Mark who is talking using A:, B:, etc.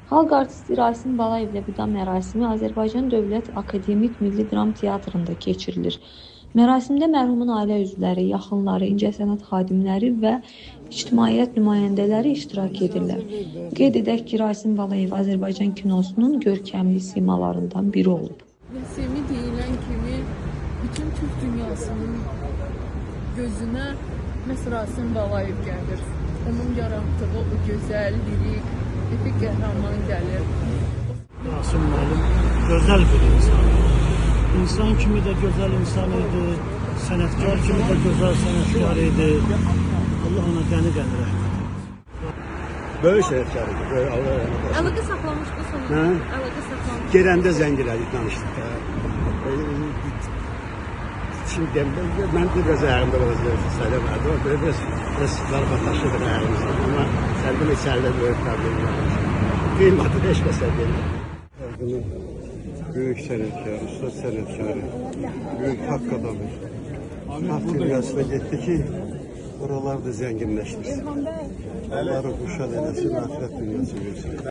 A: Xalq artisti Rasim Balayevlə vida mərasimi Azərbaycan Dövlət Akademik Milli Dram Teatrında keçirilir. Mərasimdə mərhumun ailə üzvləri, yaxınları, incəsənət xadimləri və ictimaiyyət nümayəndələri iştirak edirlər. Qeyd edək ki, Rasim Balayev Azərbaycan kinosunun görkəmli simalarından biri olub.
B: Nesimi deyilən kimi bütün Türk dünyasının gözünə məhz Rasim Balayev gəlir. Onun yaratdığı o gözəl, lirik, epik qəhrəman gəlir.
C: Rasim müəllim gözəl bir insan. İnsan kimi də gözəl insan idi, sənətkar kimi də gözəl sənətkar idi. Allah ona qəni-qəni rəhmət etsin.
D: Böyük sənətkar idi.
B: Əlaqə saxlamış bu sonunda. Əlaqə saxlamış.
D: Gələndə zəng elədik, danışdıq da. Şimdi mən bir biraz ayağımda sayıda vardı. Böyle biraz zarfatlaşırdı ayağımızda. Ama sende içeride böyle problem var. Kıymadı, beş mesele değil.
E: Büyük sənətkar, usta sənətkarı, büyük haqq adamı. Haqq dünyasına getdi ki, oralar da zənginləşdirsin. Allah ruhu şad eləsin, afirət dünyası versin.